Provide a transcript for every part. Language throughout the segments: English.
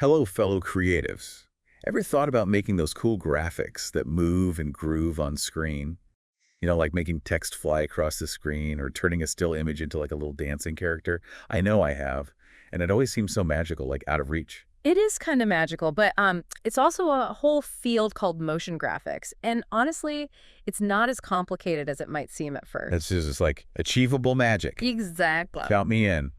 Hello, fellow creatives. Ever thought about making those cool graphics that move and groove on screen? Like making text fly across the screen or turning a still image into like a little dancing character? I know I have, and it always seems so magical, like out of reach. It is kind of magical, but it's also a whole field called motion graphics. And honestly, it's not as complicated as it might seem at It's first. just like achievable magic. Exactly. Count me in.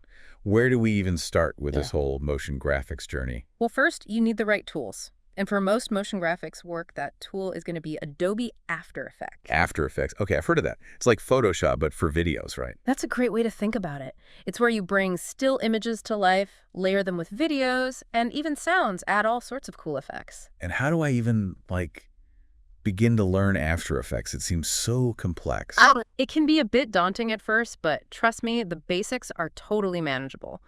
Where do we even start with Yeah. this whole motion graphics journey? Well, first, you need the right tools. And for most motion graphics work, that tool is going to be Adobe After Effects. After Effects. Okay, I've heard of that. It's like Photoshop, but for videos, right? That's a great way to think about it. It's where you bring still images to life, layer them with videos, and even sounds, add all sorts of cool effects. And how do I even, begin to learn After Effects? It seems so complex. It can be a bit daunting at first, but trust me, the basics are totally manageable.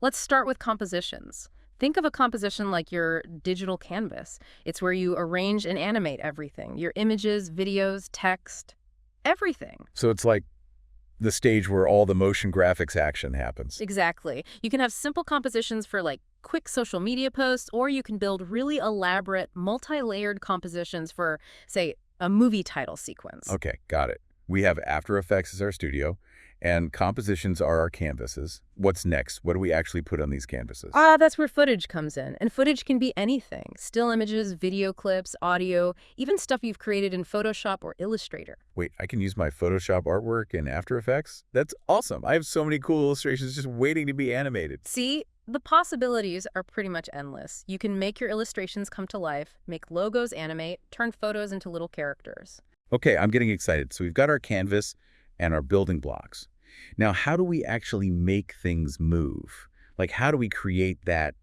Let's start with compositions. Think of a composition like your digital canvas. It's where you arrange and animate everything, your images, videos, text, everything. So it's like the stage where all the motion graphics action happens. Exactly. You can have simple compositions for like quick social media posts, or you can build really elaborate, multi-layered compositions for, say, a movie title sequence. Okay, got it. We have After Effects as our studio, and compositions are our canvases. What's next? What do we actually put on these canvases? That's where footage comes in. And footage can be anything. Still images, video clips, audio, even stuff you've created in Photoshop or Illustrator. Wait, I can use my Photoshop artwork in After Effects? That's awesome. I have so many cool illustrations just waiting to be animated. See, the possibilities are pretty much endless. You can make your illustrations come to life, make logos animate, turn photos into little characters. Okay, I'm getting excited. So we've got our canvas and our building blocks. Now, how do we actually make things move? Like, how do we create that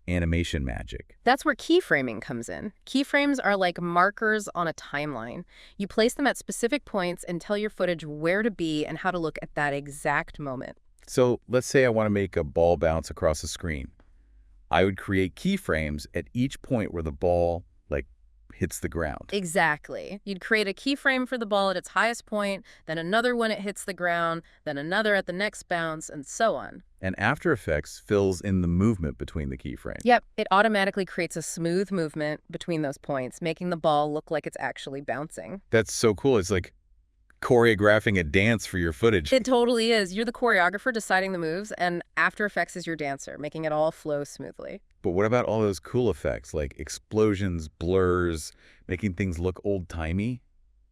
animation magic? That's where keyframing comes in. Keyframes are like markers on a timeline. You place them at specific points and tell your footage where to be and how to look at that exact moment. So let's say I want to make a ball bounce across the screen. I would create keyframes at each point where the ball, hits the ground. Exactly. You'd create a keyframe for the ball at its highest point, then another when it hits the ground, then another at the next bounce, and so on. And After Effects fills in the movement between the keyframes. Yep, it automatically creates a smooth movement between those points, making the ball look like it's actually bouncing. That's so cool. It's like choreographing a dance for your footage. It totally is. You're the choreographer deciding the moves, and After Effects is your dancer, making it all flow smoothly. But what about all those cool effects like explosions, blurs, making things look old-timey?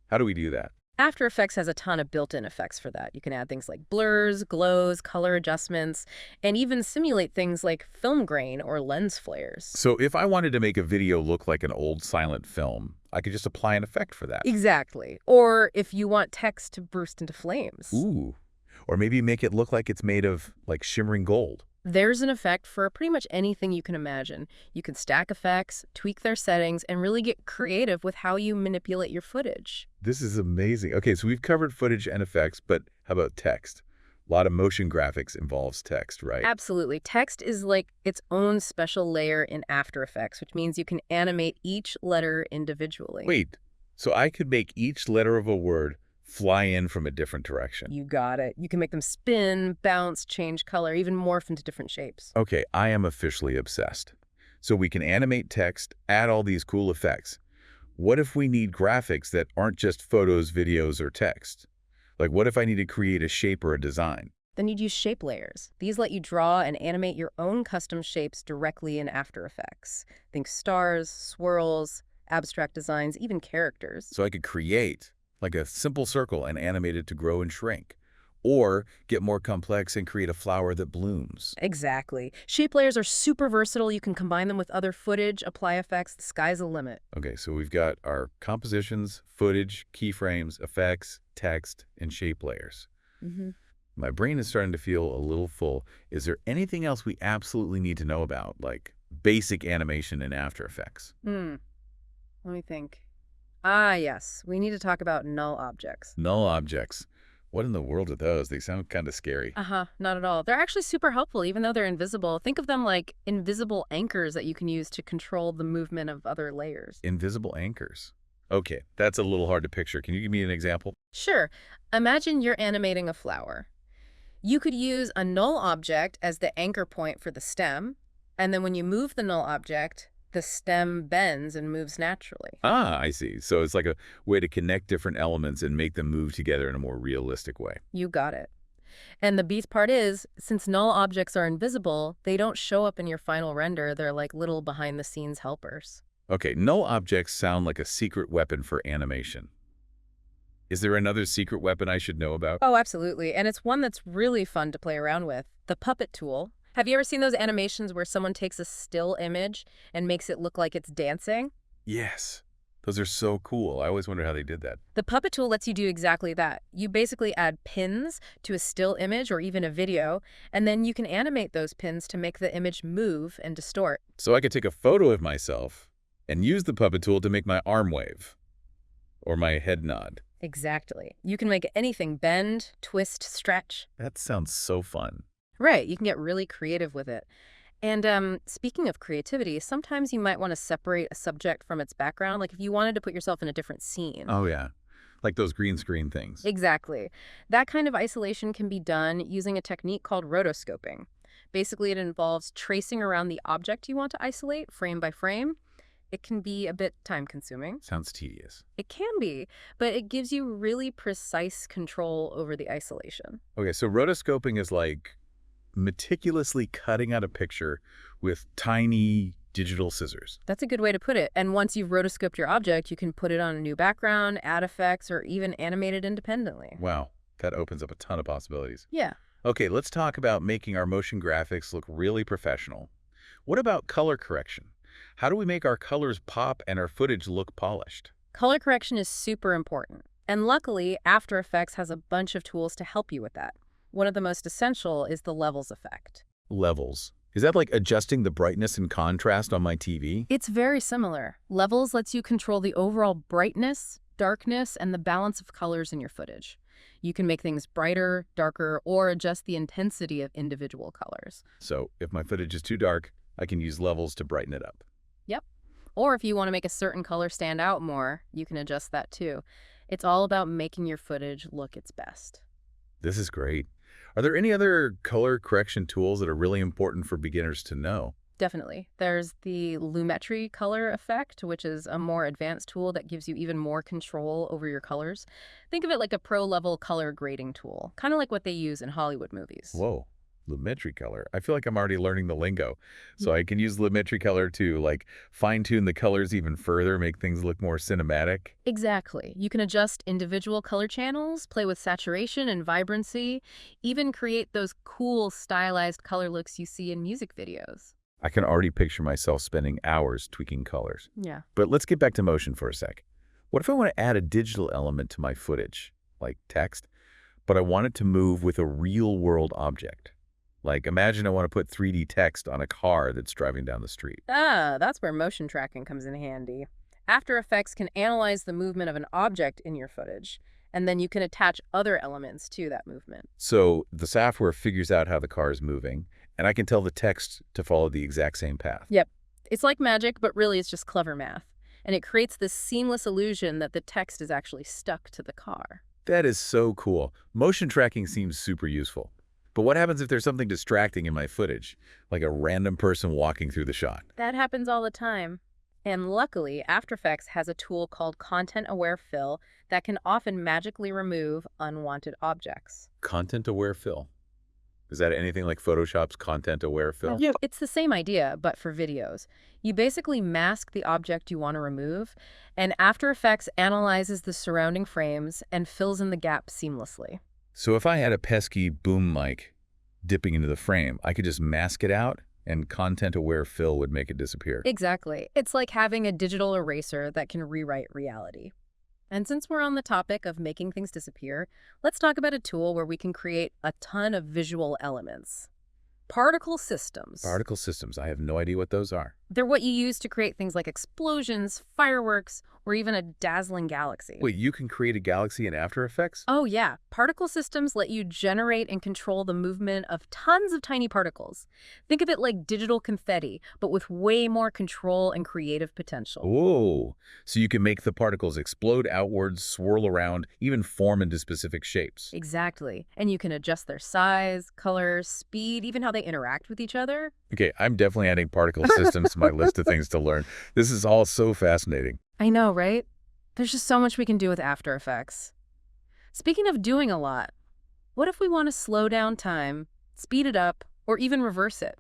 How do we do that? After Effects has a ton of built-in effects for that. You can add things like blurs, glows, color adjustments, and even simulate things like film grain or lens flares. So if I wanted to make a video look like an old silent film, I could just apply an effect for that. Exactly. Or if you want text to burst into flames. Ooh. Or maybe make it look like it's made of, shimmering gold. There's an effect for pretty much anything you can imagine. You can stack effects, tweak their settings, and really get creative with how you manipulate your footage. This is amazing. Okay, so we've covered footage and effects, but how about text? A lot of motion graphics involves text, right? Absolutely. Text is like its own special layer in After Effects, which means you can animate each letter individually. Wait, so I could make each letter of a word fly in from a different direction. You got it. You can make them spin, bounce, change color, even morph into different shapes. Okay, I am officially obsessed. So we can animate text, add all these cool effects. What if we need graphics that aren't just photos, videos, or text? Like, what if I need to create a shape or a design? Then you'd use shape layers. These let you draw and animate your own custom shapes directly in After Effects. Think stars, swirls, abstract designs, even characters. So I could create like a simple circle and animate it to grow and shrink. Or get more complex and create a flower that blooms. Exactly. Shape layers are super versatile. You can combine them with other footage, apply effects. The sky's the limit. Okay, so we've got our compositions, footage, keyframes, effects, text, and shape layers. My brain is starting to feel a little full. Is there anything else we absolutely need to know about, like basic animation in After Effects? Let me think. Yes. We need to talk about null objects. Null objects. What in the world are those? They sound kind of scary. Not at all. They're actually super helpful, even though they're invisible. Think of them like invisible anchors that you can use to control the movement of other layers. Invisible anchors. Okay, that's a little hard to picture. Can you give me an example? Sure. Imagine you're animating a flower. You could use a null object as the anchor point for the stem, And then when you move the null object, the stem bends and moves naturally. Ah, I see. So it's like a way to connect different elements and make them move together in a more realistic way. You got it. And the beast part is, since null objects are invisible, they don't show up in your final render. They're like little behind-the-scenes helpers. Okay, null objects sound like a secret weapon for animation. Is there another secret weapon I should know about? Oh, absolutely. And it's one that's really fun to play around with, the puppet tool. Have you ever seen those animations where someone takes a still image and makes it look like it's dancing? Yes. Those are so cool. I always wonder how they did that. The puppet tool lets you do exactly that. You basically add pins to a still image or even a video, and then you can animate those pins to make the image move and distort. So I could take a photo of myself and use the puppet tool to make my arm wave or my head nod. Exactly. You can make anything bend, twist, stretch. That sounds so fun. Right, you can get really creative with it. And speaking of creativity, sometimes you might want to separate a subject from its background, like if you wanted to put yourself in a different scene. Oh, yeah. Like those green screen things. Exactly. That kind of isolation can be done using a technique called rotoscoping. Basically, it involves tracing around the object you want to isolate frame by frame. It can be a bit time-consuming. Sounds tedious. It can be, but it gives you really precise control over the isolation. Okay, so rotoscoping is like meticulously cutting out a picture with tiny digital scissors. That's a good way to put it. And once you've rotoscoped your object, you can put it on a new background, add effects, or even animate it independently. Wow, that opens up a ton of possibilities. Yeah. Okay, let's talk about making our motion graphics look really professional. What about color correction? How do we make our colors pop and our footage look polished? Color correction is super important. And luckily, After Effects has a bunch of tools to help you with that. One of the most essential is the levels effect. Levels. Is that like adjusting the brightness and contrast on my TV? It's very similar. Levels lets you control the overall brightness, darkness, and the balance of colors in your footage. You can make things brighter, darker, or adjust the intensity of individual colors. So if my footage is too dark, I can use levels to brighten it up. Yep. Or if you want to make a certain color stand out more, you can adjust that too. It's all about making your footage look its best. This is great. Are there any other color correction tools that are really important for beginners to know? Definitely. There's the Lumetri color effect, which is a more advanced tool that gives you even more control over your colors. Think of it like a pro-level color grading tool, kind of like what they use in Hollywood movies. Whoa, Lumetri color. I feel like I'm already learning the lingo. So I can use Lumetri color to like fine-tune the colors even further, make things look more cinematic. Exactly. You can adjust individual color channels, play with saturation and vibrancy, even create those cool stylized color looks you see in music videos. I can already picture myself spending hours tweaking colors. Yeah. But let's get back to motion for a sec. What if I want to add a digital element to my footage, like text, but I want it to move with a real-world object? Like, imagine I want to put 3D text on a car that's driving down the street. Ah, that's where motion tracking comes in handy. After Effects can analyze the movement of an object in your footage, and then you can attach other elements to that movement. So the software figures out how the car is moving, and I can tell the text to follow the exact same path. Yep. It's like magic, but really it's just clever math. And it creates this seamless illusion that the text is actually stuck to the car. That is so cool. Motion tracking seems super useful. But what happens if there's something distracting in my footage, like a random person walking through the shot? That happens all the time. And luckily, After Effects has a tool called Content-Aware Fill that can often magically remove unwanted objects. Content-aware fill. Is that anything like Photoshop's content-aware fill? Yeah. It's the same idea, but for videos. You basically mask the object you want to remove, and After Effects analyzes the surrounding frames and fills in the gap seamlessly. So if I had a pesky boom mic dipping into the frame, I could just mask it out, and content-aware fill would make it disappear. Exactly. It's like having a digital eraser that can rewrite reality. And since we're on the topic of making things disappear, let's talk about a tool where we can create a ton of visual elements. Particle systems. Particle systems. I have no idea what those are. They're what you use to create things like explosions, fireworks, or even a dazzling galaxy. Wait, you can create a galaxy in After Effects? Oh yeah, particle systems let you generate and control the movement of tons of tiny particles. Think of it like digital confetti, but with way more control and creative potential. Whoa. So you can make the particles explode outwards, swirl around, even form into specific shapes. Exactly. And you can adjust their size, color, speed, even how they interact with each other. Okay, I'm definitely adding particle systems to my list of things to learn. This is all so fascinating. I know, right? There's just so much we can do with After Effects. Speaking of doing a lot, what if we want to slow down time, speed it up, or even reverse it?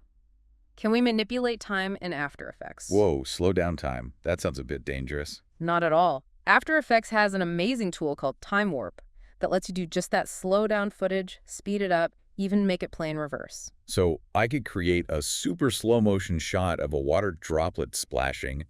Can we manipulate time in After Effects? Whoa, slow down time. That sounds a bit dangerous. Not at all. After Effects has an amazing tool called Time Warp that lets you do just that: slow down footage, speed it up, even make it play in reverse. So I could create a super slow motion shot of a water droplet splashing,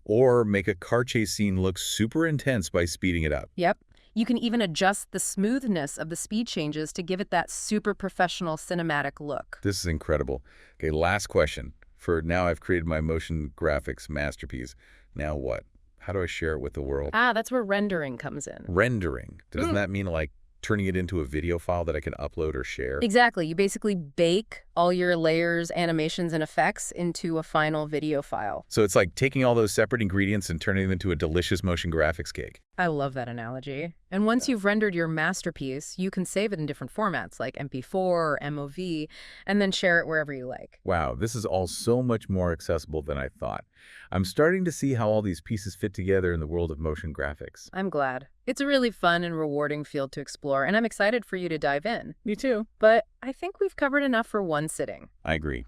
or make a car chase scene look super intense by speeding it up. Yep. You can even adjust the smoothness of the speed changes to give it that super professional cinematic look. This is incredible. Okay, last question. For now, I've created my motion graphics masterpiece. Now what? How do I share it with the world? Ah, that's where rendering comes in. Rendering. Doesn't that mean like turning it into a video file that I can upload or share? Exactly. You basically bake all your layers, animations, and effects into a final video file. So it's like taking all those separate ingredients and turning them into a delicious motion graphics cake. I love that analogy. And once you've rendered your masterpiece, you can save it in different formats like MP4 or MOV, and then share it wherever you like. Wow, this is all so much more accessible than I thought. I'm starting to see how all these pieces fit together in the world of motion graphics. I'm glad. It's a really fun and rewarding field to explore, and I'm excited for you to dive in. Me too. But I think we've covered enough for one sitting. I agree.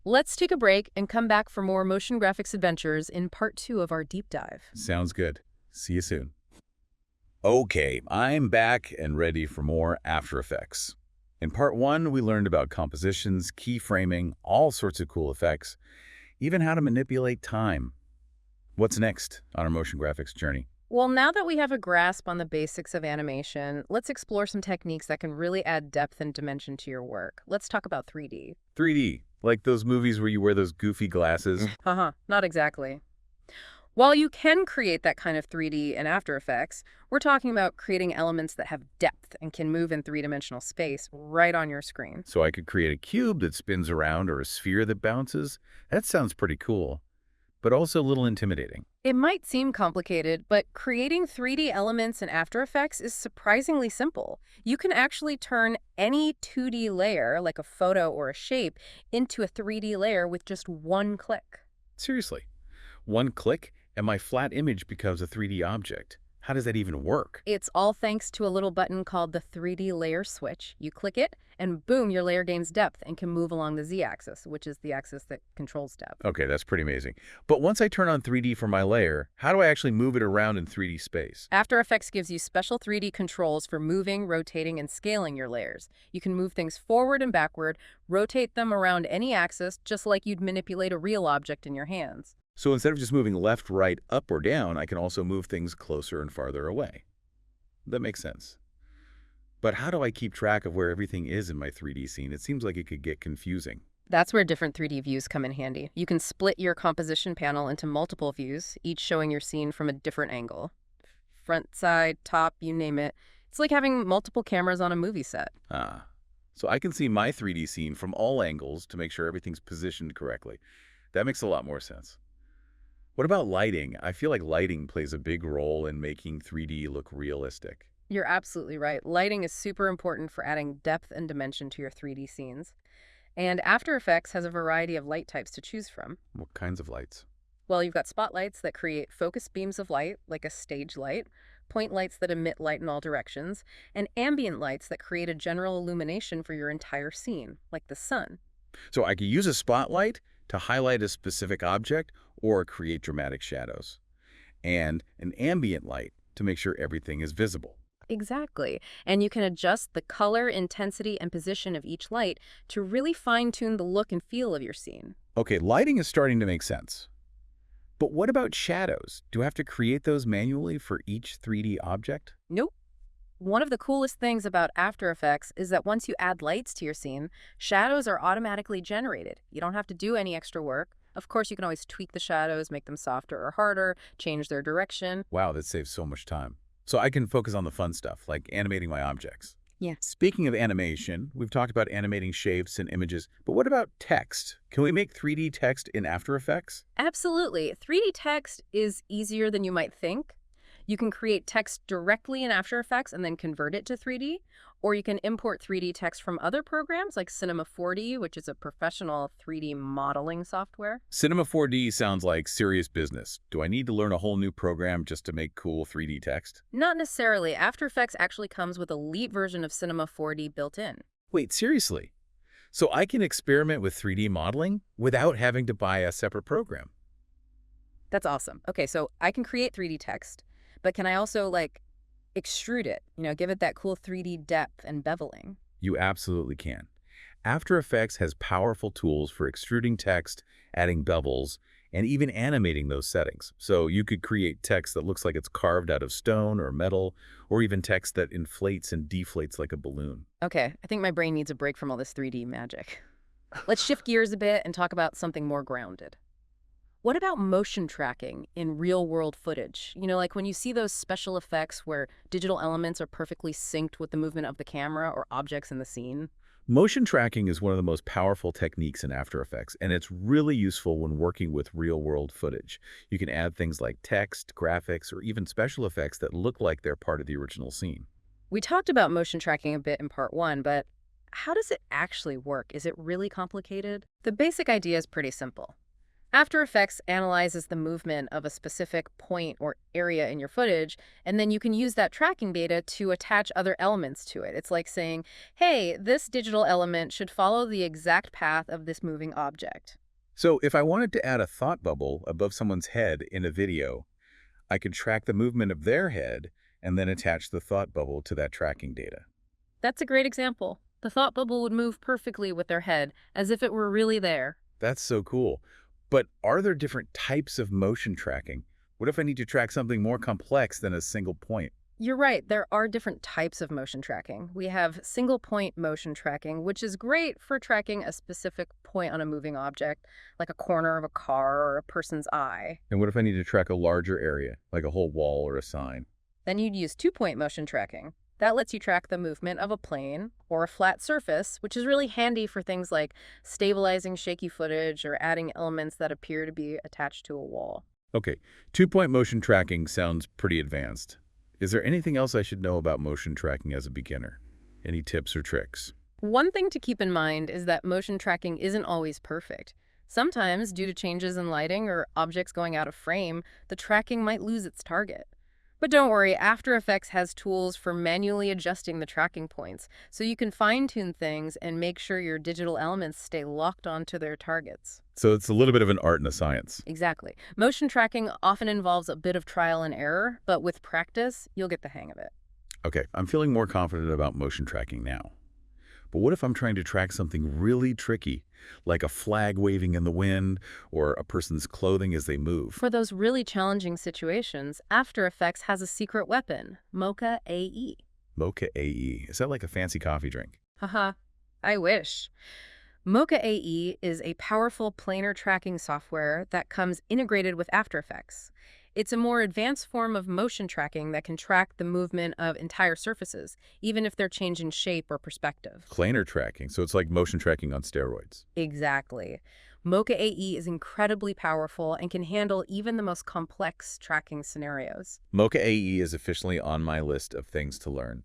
Let's take a break and come back for more motion graphics adventures in part 2 of our deep dive. Sounds good. See you soon. Okay, I'm back and ready for more After Effects. In part 1, we learned about compositions, keyframing, all sorts of cool effects, even how to manipulate time. What's next on our motion graphics journey? Well, now that we have a grasp on the basics of animation, let's explore some techniques that can really add depth and dimension to your work. Let's talk about 3D. 3D, like those movies where you wear those goofy glasses. Not exactly. While you can create that kind of 3D in After Effects, we're talking about creating elements that have depth and can move in three-dimensional space right on your screen. So I could create a cube that spins around or a sphere that bounces. That sounds pretty cool, but also a little intimidating. It might seem complicated, but creating 3D elements in After Effects is surprisingly simple. You can actually turn any 2D layer, like a photo or a shape, into a 3D layer with just one click. Seriously, one click and my flat image becomes a 3D object. How does that even work? It's all thanks to a little button called the 3D layer switch. You click it, and boom, your layer gains depth and can move along the Z-axis, which is the axis that controls depth. Okay, that's pretty amazing. But once I turn on 3D for my layer, how do I actually move it around in 3D space? After Effects gives you special 3D controls for moving, rotating, and scaling your layers. You can move things forward and backward, rotate them around any axis, just like you'd manipulate a real object in your hands. So instead of just moving left, right, up, or down, I can also move things closer and farther away. That makes sense. But how do I keep track of where everything is in my 3D scene? It seems like it could get confusing. That's where different 3D views come in handy. You can split your composition panel into multiple views, each showing your scene from a different angle. Front, side, top, you name it. It's like having multiple cameras on a movie set. Ah, so I can see my 3D scene from all angles to make sure everything's positioned correctly. That makes a lot more sense. What about lighting? I feel like lighting plays a big role in making 3D look realistic. You're absolutely right. Lighting is super important for adding depth and dimension to your 3D scenes. And After Effects has a variety of light types to choose from. What kinds of lights? Well, you've got spotlights that create focused beams of light, like a stage light, point lights that emit light in all directions, and ambient lights that create a general illumination for your entire scene, like the sun. So I could use a spotlight to highlight a specific object or create dramatic shadows, and an ambient light to make sure everything is visible. Exactly. And you can adjust the color, intensity, and position of each light to really fine-tune the look and feel of your scene. Okay, lighting is starting to make sense. But what about shadows? Do I have to create those manually for each 3D object? Nope. One of the coolest things about After Effects is that once you add lights to your scene, shadows are automatically generated. You don't have to do any extra work. Of course, you can always tweak the shadows, make them softer or harder, change their direction. Wow, that saves so much time. So I can focus on the fun stuff, like animating my objects. Yeah. Speaking of animation, we've talked about animating shapes and images, but what about text? Can we make 3D text in After Effects? Absolutely. 3D text is easier than you might think. You can create text directly in After Effects and then convert it to 3D, or you can import 3D text from other programs like Cinema 4D, which is a professional 3D modeling software. Cinema 4D sounds like serious business. Do I need to learn a whole new program just to make cool 3D text? Not necessarily. After Effects actually comes with a elite version of Cinema 4D built in. Wait, seriously? So I can experiment with 3D modeling without having to buy a separate program? That's awesome. Okay, so I can create 3D text, but can I also extrude it, give it that cool 3D depth and beveling? You absolutely can. After Effects has powerful tools for extruding text, adding bevels, and even animating those settings. So you could create text that looks like it's carved out of stone or metal, or even text that inflates and deflates like a balloon. Okay, I think my brain needs a break from all this 3D magic. Let's shift gears a bit and talk about something more grounded. What about motion tracking in real-world footage? Like when you see those special effects where digital elements are perfectly synced with the movement of the camera or objects in the scene? Motion tracking is one of the most powerful techniques in After Effects, and it's really useful when working with real-world footage. You can add things like text, graphics, or even special effects that look like they're part of the original scene. We talked about motion tracking a bit in part one, but how does it actually work? Is it really complicated? The basic idea is pretty simple. After Effects analyzes the movement of a specific point or area in your footage, and then you can use that tracking data to attach other elements to it. It's like saying, hey, this digital element should follow the exact path of this moving object. So if I wanted to add a thought bubble above someone's head in a video, I could track the movement of their head and then attach the thought bubble to that tracking data. That's a great example. The thought bubble would move perfectly with their head, as if it were really there. That's so cool. But are there different types of motion tracking? What if I need to track something more complex than a single point? You're right, there are different types of motion tracking. We have single point motion tracking, which is great for tracking a specific point on a moving object, like a corner of a car or a person's eye. And what if I need to track a larger area, like a whole wall or a sign? Then you'd use two-point motion tracking. That lets you track the movement of a plane or a flat surface, which is really handy for things like stabilizing shaky footage or adding elements that appear to be attached to a wall. Okay, two-point motion tracking sounds pretty advanced. Is there anything else I should know about motion tracking as a beginner? Any tips or tricks? One thing to keep in mind is that motion tracking isn't always perfect. Sometimes, due to changes in lighting or objects going out of frame, the tracking might lose its target. But don't worry, After Effects has tools for manually adjusting the tracking points, so you can fine-tune things and make sure your digital elements stay locked onto their targets. So it's a little bit of an art and a science. Exactly. Motion tracking often involves a bit of trial and error, but with practice, you'll get the hang of it. Okay, I'm feeling more confident about motion tracking now. But what if I'm trying to track something really tricky, like a flag waving in the wind or a person's clothing as they move? For those really challenging situations, After Effects has a secret weapon, Mocha AE. Mocha AE. Is that like a fancy coffee drink? Haha, I wish. Mocha AE is a powerful planar tracking software that comes integrated with After Effects. It's a more advanced form of motion tracking that can track the movement of entire surfaces, even if they're changing shape or perspective. Planar tracking, so it's like motion tracking on steroids. Exactly. Mocha AE is incredibly powerful and can handle even the most complex tracking scenarios. Mocha AE is officially on my list of things to learn.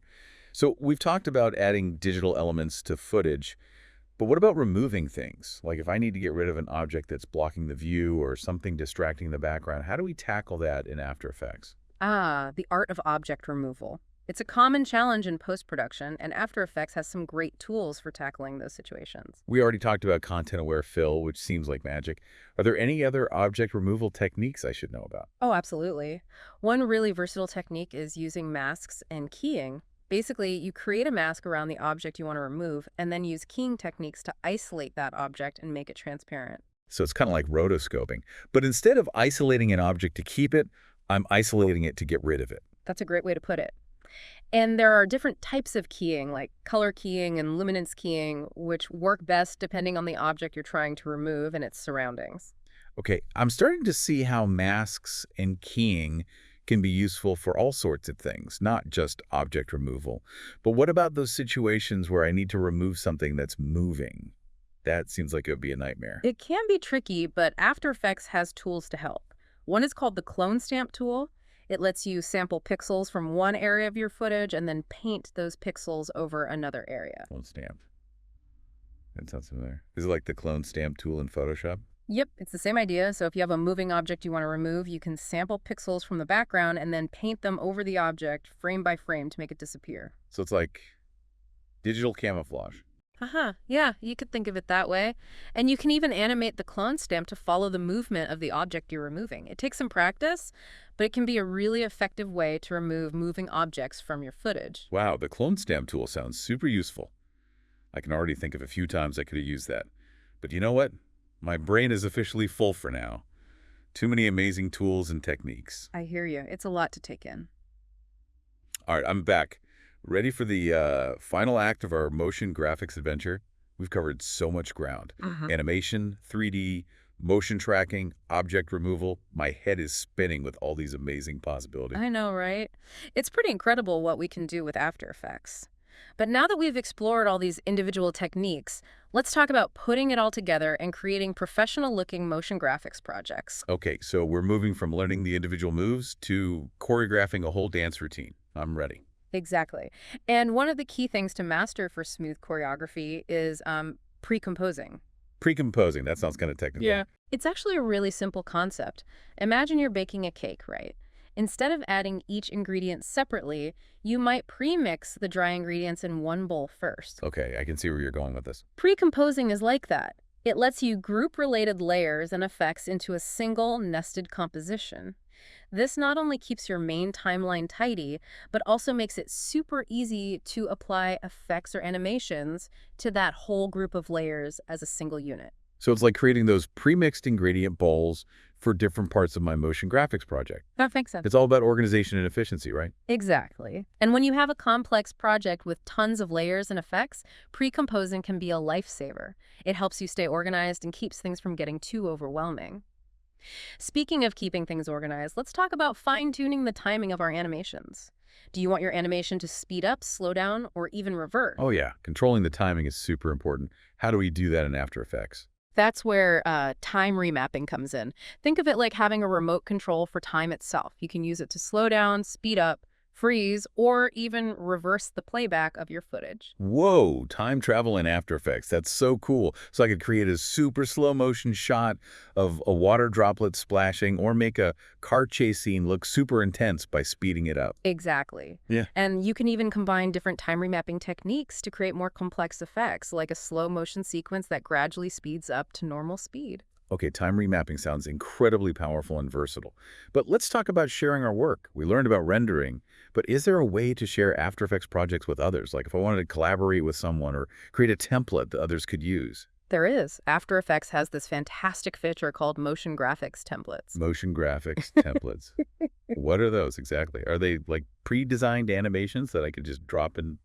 So we've talked about adding digital elements to footage, but what about removing things? Like if I need to get rid of an object that's blocking the view or something distracting the background, how do we tackle that in After Effects? Ah, the art of object removal. It's a common challenge in post-production, and After Effects has some great tools for tackling those situations. We already talked about content-aware fill, which seems like magic. Are there any other object removal techniques I should know about? Oh, absolutely. One really versatile technique is using masks and keying. Basically, you create a mask around the object you want to remove, and then use keying techniques to isolate that object and make it transparent. So it's kind of like rotoscoping. But instead of isolating an object to keep it, I'm isolating it to get rid of it. That's a great way to put it. And there are different types of keying, like color keying and luminance keying, which work best depending on the object you're trying to remove and its surroundings. Okay, I'm starting to see how masks and keying can be useful for all sorts of things, not just object removal. But what about those situations where I need to remove something that's moving? That seems like it would be a nightmare. It can be tricky, but After Effects has tools to help. One is called the clone stamp tool. It lets you sample pixels from one area of your footage and then paint those pixels over another area. Clone stamp. That sounds familiar. Is it like the clone stamp tool in Photoshop? Yep, it's the same idea. So if you have a moving object you want to remove, you can sample pixels from the background and then paint them over the object frame by frame to make it disappear. So it's like digital camouflage. Haha, yeah, you could think of it that way. And you can even animate the clone stamp to follow the movement of the object you're removing. It takes some practice, but it can be a really effective way to remove moving objects from your footage. Wow, the clone stamp tool sounds super useful. I can already think of a few times I could have used that. But you know what? My brain is officially full for now. Too many amazing tools and techniques. I hear you. It's a lot to take in. All right, I'm back. Ready for the final act of our motion graphics adventure? We've covered so much ground. Animation, 3D, motion tracking, object removal. My head is spinning with all these amazing possibilities. I know, right? It's pretty incredible what we can do with After Effects. But now that we've explored all these individual techniques, let's talk about putting it all together and creating professional-looking motion graphics projects. Okay, so we're moving from learning the individual moves to choreographing a whole dance routine. I'm ready. Exactly. And one of the key things to master for smooth choreography is pre-composing. Pre-composing, that sounds kind of technical. Yeah. It's actually a really simple concept. Imagine you're baking a cake, right? Instead of adding each ingredient separately, you might pre-mix the dry ingredients in one bowl first. Okay, I can see where you're going with this. Pre-composing is like that. It lets you group related layers and effects into a single nested composition. This not only keeps your main timeline tidy, but also makes it super easy to apply effects or animations to that whole group of layers as a single unit. So it's like creating those pre-mixed ingredient bowls for different parts of my motion graphics project. That makes sense. It's all about organization and efficiency, right? Exactly. And when you have a complex project with tons of layers and effects, pre-composing can be a lifesaver. It helps you stay organized and keeps things from getting too overwhelming. Speaking of keeping things organized, let's talk about fine-tuning the timing of our animations. Do you want your animation to speed up, slow down, or even reverse? Oh yeah, controlling the timing is super important. How do we do that in After Effects? That's where time remapping comes in. Think of it like having a remote control for time itself. You can use it to slow down, speed up, freeze, or even reverse the playback of your footage. Whoa, time travel in After Effects. That's so cool. So I could create a super slow motion shot of a water droplet splashing or make a car chase scene look super intense by speeding it up. Exactly. Yeah. And you can even combine different time remapping techniques to create more complex effects, like a slow motion sequence that gradually speeds up to normal speed. Okay, time remapping sounds incredibly powerful and versatile. But let's talk about sharing our work. We learned about rendering, but is there a way to share After Effects projects with others? Like if I wanted to collaborate with someone or create a template that others could use? There is. After Effects has this fantastic feature called motion graphics templates. Motion graphics templates. What are those exactly? Are they like pre-designed animations that I could just drop into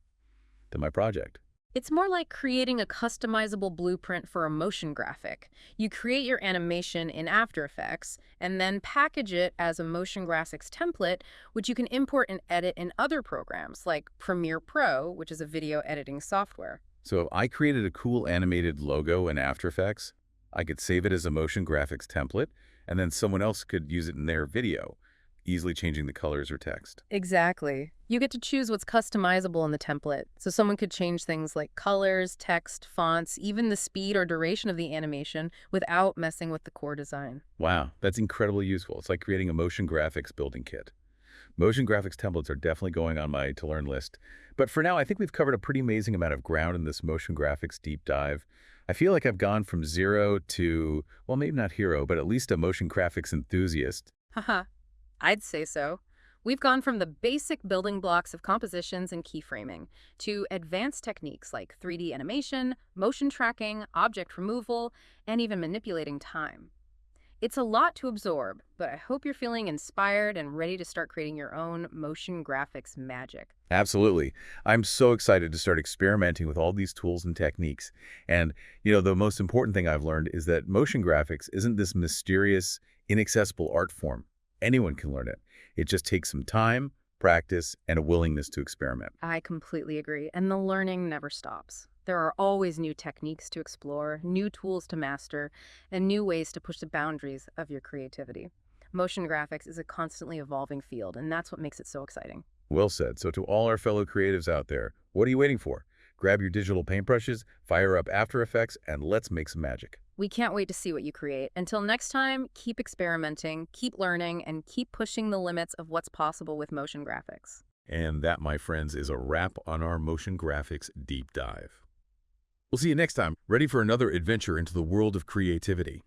my project? It's more like creating a customizable blueprint for a motion graphic. You create your animation in After Effects and then package it as a motion graphics template, which you can import and edit in other programs like Premiere Pro, which is a video editing software. So if I created a cool animated logo in After Effects, I could save it as a motion graphics template, and then someone else could use it in their video, easily changing the colors or text. Exactly. You get to choose what's customizable in the template, so someone could change things like colors, text, fonts, even the speed or duration of the animation without messing with the core design. Wow, that's incredibly useful. It's like creating a motion graphics building kit. Motion graphics templates are definitely going on my to-learn list. But for now, I think we've covered a pretty amazing amount of ground in this motion graphics deep dive. I feel like I've gone from zero to, well, maybe not hero, but at least a motion graphics enthusiast. Haha. I'd say so. We've gone from the basic building blocks of compositions and keyframing to advanced techniques like 3D animation, motion tracking, object removal, and even manipulating time. It's a lot to absorb, but I hope you're feeling inspired and ready to start creating your own motion graphics magic. Absolutely. I'm so excited to start experimenting with all these tools and techniques. And, the most important thing I've learned is that motion graphics isn't this mysterious, inaccessible art form. Anyone can learn it. It just takes some time, practice, and a willingness to experiment. I completely agree, and the learning never stops. There are always new techniques to explore, new tools to master, and new ways to push the boundaries of your creativity. Motion graphics is a constantly evolving field, and that's what makes it so exciting. Well said. So to all our fellow creatives out there, what are you waiting for? Grab your digital paintbrushes, fire up After Effects, and let's make some magic. We can't wait to see what you create. Until next time, keep experimenting, keep learning, and keep pushing the limits of what's possible with motion graphics. And that, my friends, is a wrap on our motion graphics deep dive. We'll see you next time, ready for another adventure into the world of creativity.